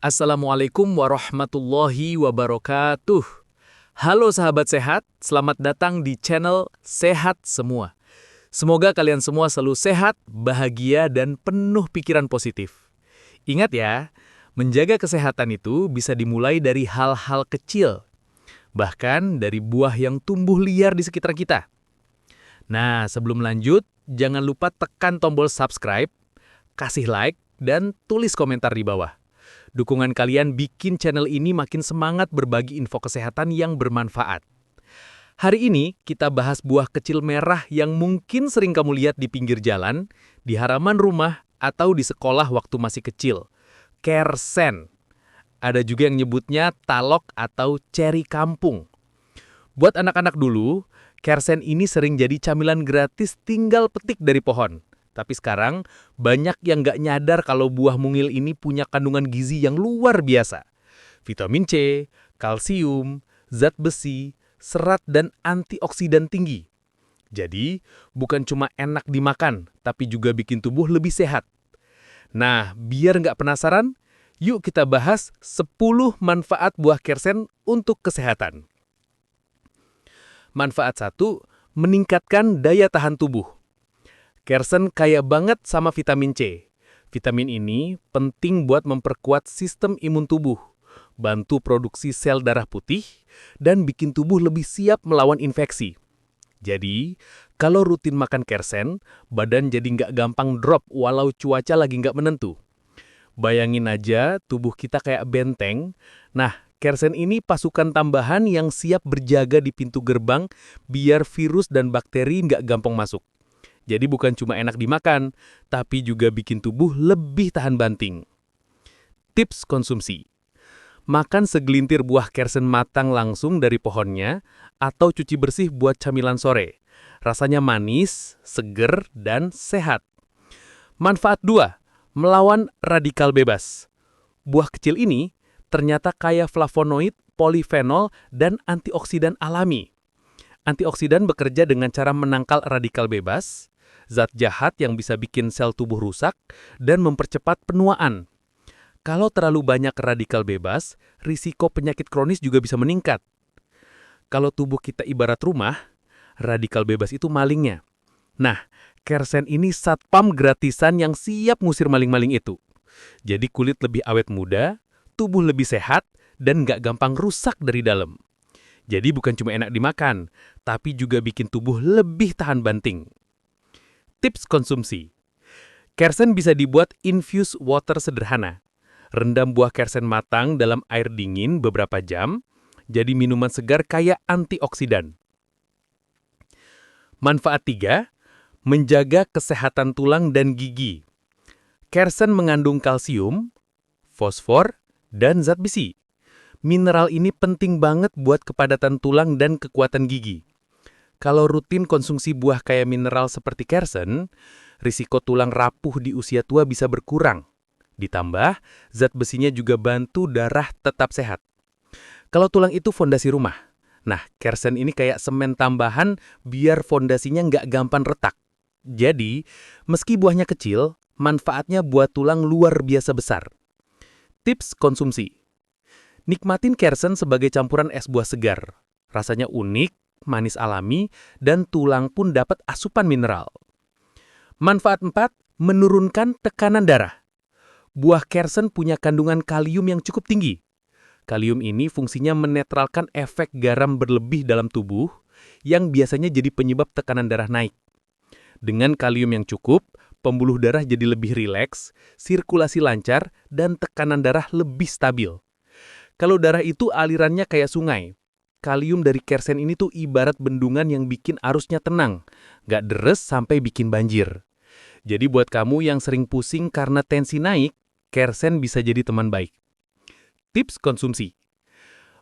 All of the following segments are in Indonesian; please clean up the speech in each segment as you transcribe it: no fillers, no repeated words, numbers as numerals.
Assalamualaikum warahmatullahi wabarakatuh. Halo sahabat sehat, selamat datang di channel Sehat Semua. Semoga kalian semua selalu sehat, bahagia, dan penuh pikiran positif. Ingat ya, menjaga kesehatan itu bisa dimulai dari hal-hal kecil, bahkan dari buah yang tumbuh liar di sekitar kita. Nah, sebelum lanjut, jangan lupa tekan tombol subscribe, kasih like, dan tulis komentar di bawah. Dukungan kalian bikin channel ini makin semangat berbagi info kesehatan yang bermanfaat. Hari ini kita bahas buah kecil merah yang mungkin sering kamu lihat di pinggir jalan, di halaman rumah, atau di sekolah waktu masih kecil. Kersen. Ada juga yang nyebutnya talok atau ceri kampung. Buat anak-anak dulu, kersen ini sering jadi camilan gratis tinggal petik dari pohon. Tapi sekarang, banyak yang nggak nyadar kalau buah mungil ini punya kandungan gizi yang luar biasa. Vitamin C, kalsium, zat besi, serat, dan antioksidan tinggi. Jadi, bukan cuma enak dimakan, tapi juga bikin tubuh lebih sehat. Nah, biar nggak penasaran, yuk kita bahas 10 manfaat buah kersen untuk kesehatan. Manfaat 1, meningkatkan daya tahan tubuh. Kersen kaya banget sama vitamin C. Vitamin ini penting buat memperkuat sistem imun tubuh, bantu produksi sel darah putih, dan bikin tubuh lebih siap melawan infeksi. Jadi, kalau rutin makan kersen, badan jadi nggak gampang drop walau cuaca lagi nggak menentu. Bayangin aja tubuh kita kayak benteng. Nah, kersen ini pasukan tambahan yang siap berjaga di pintu gerbang biar virus dan bakteri nggak gampang masuk. Jadi bukan cuma enak dimakan, tapi juga bikin tubuh lebih tahan banting. Tips konsumsi. Makan segelintir buah kersen matang langsung dari pohonnya, atau cuci bersih buat camilan sore. Rasanya manis, seger, dan sehat. Manfaat 2. Melawan radikal bebas. Buah kecil ini ternyata kaya flavonoid, polifenol, dan antioksidan alami. Antioksidan bekerja dengan cara menangkal radikal bebas, zat jahat yang bisa bikin sel tubuh rusak, dan mempercepat penuaan. Kalau terlalu banyak radikal bebas, risiko penyakit kronis juga bisa meningkat. Kalau tubuh kita ibarat rumah, radikal bebas itu malingnya. Nah, kersen ini satpam gratisan yang siap ngusir maling-maling itu. Jadi kulit lebih awet muda, tubuh lebih sehat, dan nggak gampang rusak dari dalam. Jadi bukan cuma enak dimakan, tapi juga bikin tubuh lebih tahan banting. Tips konsumsi. Kersen bisa dibuat infused water sederhana. Rendam buah kersen matang dalam air dingin beberapa jam, jadi minuman segar kaya antioksidan. Manfaat 3. Menjaga kesehatan tulang dan gigi. Kersen mengandung kalsium, fosfor, dan zat besi. Mineral ini penting banget buat kepadatan tulang dan kekuatan gigi. Kalau rutin konsumsi buah kaya mineral seperti kersen, risiko tulang rapuh di usia tua bisa berkurang. Ditambah, zat besinya juga bantu darah tetap sehat. Kalau tulang itu fondasi rumah, nah kersen ini kayak semen tambahan biar fondasinya nggak gampang retak. Jadi, meski buahnya kecil, manfaatnya buat tulang luar biasa besar. Tips konsumsi. Nikmatin kersen sebagai campuran es buah segar. Rasanya unik, manis alami, dan tulang pun dapat asupan mineral. Manfaat 4. Menurunkan tekanan darah. Buah kersen punya kandungan kalium yang cukup tinggi. Kalium ini fungsinya menetralkan efek garam berlebih dalam tubuh yang biasanya jadi penyebab tekanan darah naik. Dengan kalium yang cukup, pembuluh darah jadi lebih rileks, sirkulasi lancar, dan tekanan darah lebih stabil. Kalau darah itu alirannya kayak sungai, kalium dari kersen ini tuh ibarat bendungan yang bikin arusnya tenang, nggak deres sampai bikin banjir. Jadi buat kamu yang sering pusing karena tensi naik, kersen bisa jadi teman baik. Tips konsumsi.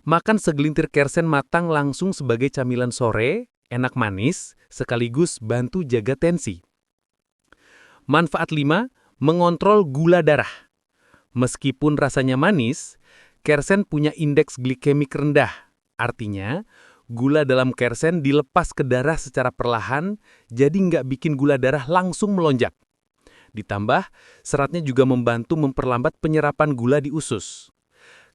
Makan segelintir kersen matang langsung sebagai camilan sore, enak manis, sekaligus bantu jaga tensi. Manfaat 5. Mengontrol gula darah. Meskipun rasanya manis, kersen punya indeks glikemik rendah. Artinya, gula dalam kersen dilepas ke darah secara perlahan, jadi nggak bikin gula darah langsung melonjak. Ditambah, seratnya juga membantu memperlambat penyerapan gula di usus.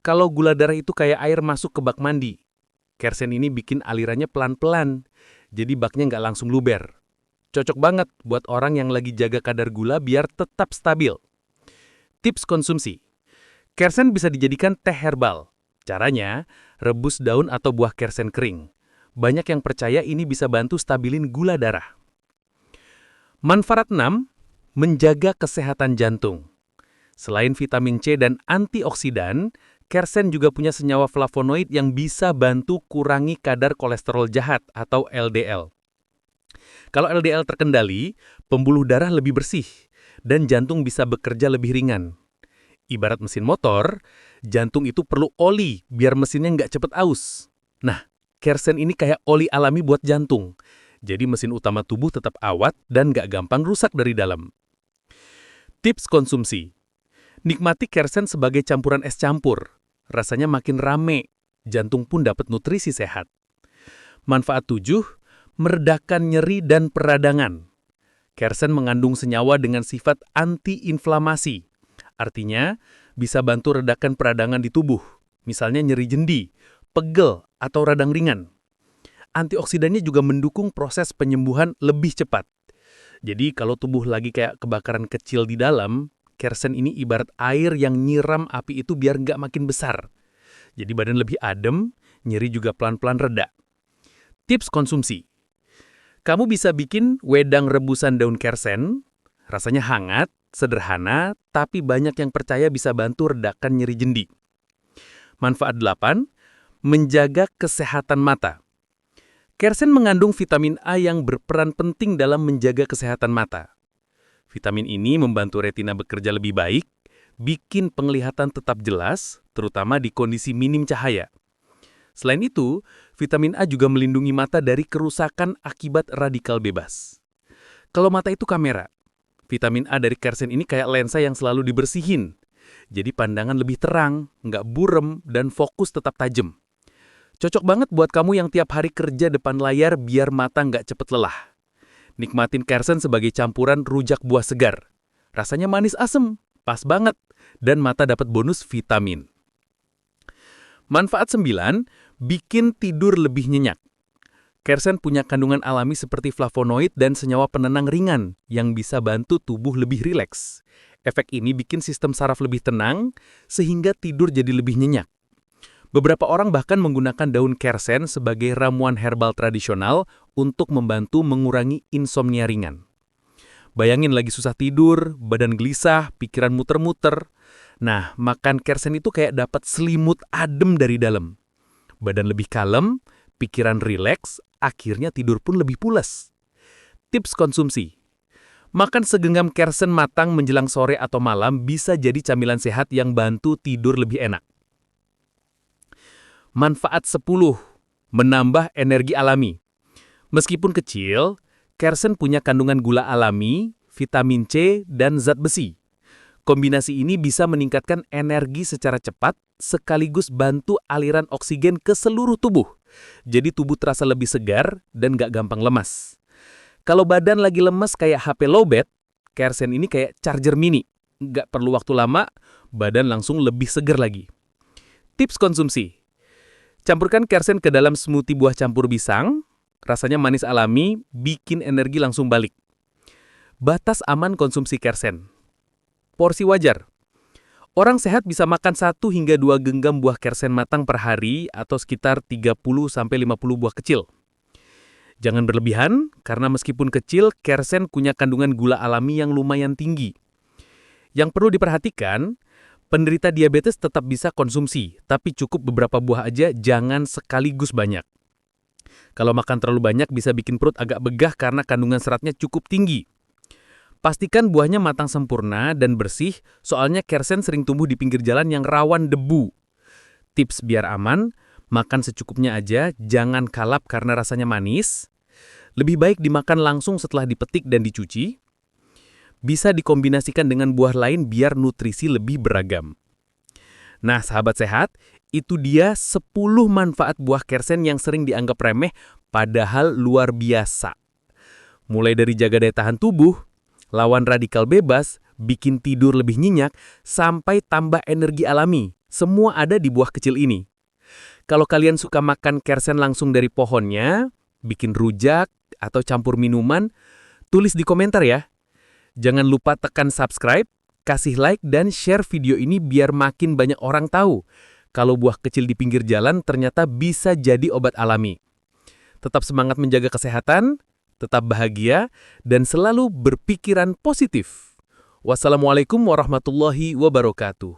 Kalau gula darah itu kayak air masuk ke bak mandi, Kersen ini bikin alirannya pelan-pelan, jadi baknya nggak langsung luber. Cocok banget buat orang yang lagi jaga kadar gula biar tetap stabil. Tips konsumsi. Kersen bisa dijadikan teh herbal. Caranya, rebus daun atau buah kersen kering. Banyak yang percaya ini bisa bantu stabilin gula darah. Manfaat 6, menjaga kesehatan jantung. Selain vitamin C dan antioksidan, kersen juga punya senyawa flavonoid yang bisa bantu kurangi kadar kolesterol jahat atau LDL. Kalau LDL terkendali, pembuluh darah lebih bersih dan jantung bisa bekerja lebih ringan. Ibarat mesin motor, jantung itu perlu oli biar mesinnya nggak cepet aus. Nah, kersen ini kayak oli alami buat jantung. Jadi mesin utama tubuh tetap awet dan nggak gampang rusak dari dalam. Tips konsumsi. Nikmati kersen sebagai campuran es campur. Rasanya makin rame, jantung pun dapat nutrisi sehat. Manfaat 7, meredakan nyeri dan peradangan. Kersen mengandung senyawa dengan sifat anti-inflamasi. Artinya, bisa bantu redakan peradangan di tubuh, misalnya nyeri jendi, pegel, atau radang ringan. Antioksidannya juga mendukung proses penyembuhan lebih cepat. Jadi kalau tubuh lagi kayak kebakaran kecil di dalam, kersen ini ibarat air yang nyiram api itu biar nggak makin besar. Jadi badan lebih adem, nyeri juga pelan-pelan reda. Tips konsumsi. Kamu bisa bikin wedang rebusan daun kersen, rasanya hangat, sederhana, tapi banyak yang percaya bisa bantu redakan nyeri jendi. Manfaat 8, menjaga kesehatan mata. Kersen mengandung vitamin A yang berperan penting dalam menjaga kesehatan mata. Vitamin ini membantu retina bekerja lebih baik, bikin penglihatan tetap jelas, terutama di kondisi minim cahaya. Selain itu, vitamin A juga melindungi mata dari kerusakan akibat radikal bebas. Kalau mata itu kamera, vitamin A dari kersen ini kayak lensa yang selalu dibersihin. Jadi pandangan lebih terang, nggak burem, dan fokus tetap tajam. Cocok banget buat kamu yang tiap hari kerja depan layar biar mata nggak cepet lelah. Nikmatin kersen sebagai campuran rujak buah segar. Rasanya manis asem, pas banget, dan mata dapat bonus vitamin. Manfaat 9, bikin tidur lebih nyenyak. Kersen punya kandungan alami seperti flavonoid dan senyawa penenang ringan yang bisa bantu tubuh lebih rileks. Efek ini bikin sistem saraf lebih tenang, sehingga tidur jadi lebih nyenyak. Beberapa orang bahkan menggunakan daun kersen sebagai ramuan herbal tradisional untuk membantu mengurangi insomnia ringan. Bayangin lagi susah tidur, badan gelisah, pikiran muter-muter. Nah, makan kersen itu kayak dapat selimut adem dari dalam. Badan lebih kalem, pikiran rileks, akhirnya tidur pun lebih pules. Tips konsumsi. Makan segenggam kersen matang menjelang sore atau malam bisa jadi camilan sehat yang bantu tidur lebih enak. Manfaat 10, menambah energi alami. Meskipun kecil, kersen punya kandungan gula alami, vitamin C, dan zat besi. Kombinasi ini bisa meningkatkan energi secara cepat, sekaligus bantu aliran oksigen ke seluruh tubuh. Jadi tubuh terasa lebih segar dan gak gampang lemas. Kalau badan lagi lemas kayak HP lowbat, kersen ini kayak charger mini. Gak perlu waktu lama, badan langsung lebih segar lagi. Tips konsumsi. Campurkan kersen ke dalam smoothie buah campur pisang, rasanya manis alami, bikin energi langsung balik. Batas aman konsumsi kersen. Porsi wajar. Orang sehat bisa makan 1 hingga 2 genggam buah kersen matang per hari atau sekitar 30-50 buah kecil. Jangan berlebihan, karena meskipun kecil, kersen punya kandungan gula alami yang lumayan tinggi. Yang perlu diperhatikan, penderita diabetes tetap bisa konsumsi, tapi cukup beberapa buah aja, jangan sekaligus banyak. Kalau makan terlalu banyak bisa bikin perut agak begah karena kandungan seratnya cukup tinggi. Pastikan buahnya matang sempurna dan bersih, soalnya kersen sering tumbuh di pinggir jalan yang rawan debu. Tips biar aman, makan secukupnya aja, jangan kalap karena rasanya manis. Lebih baik dimakan langsung setelah dipetik dan dicuci. Bisa dikombinasikan dengan buah lain biar nutrisi lebih beragam. Nah, sahabat sehat, itu dia 10 manfaat buah kersen yang sering dianggap remeh, padahal luar biasa. Mulai dari jaga daya tahan tubuh, lawan radikal bebas, bikin tidur lebih nyenyak, sampai tambah energi alami, Semua ada di buah kecil ini. Kalau kalian suka makan kersen langsung dari pohonnya, bikin rujak, atau campur minuman, tulis di komentar ya. Jangan lupa tekan subscribe, kasih like, dan share video ini biar makin banyak orang tahu kalau buah kecil di pinggir jalan ternyata bisa jadi obat alami. Tetap semangat menjaga kesehatan, tetap bahagia, dan selalu berpikiran positif. Wassalamualaikum warahmatullahi wabarakatuh.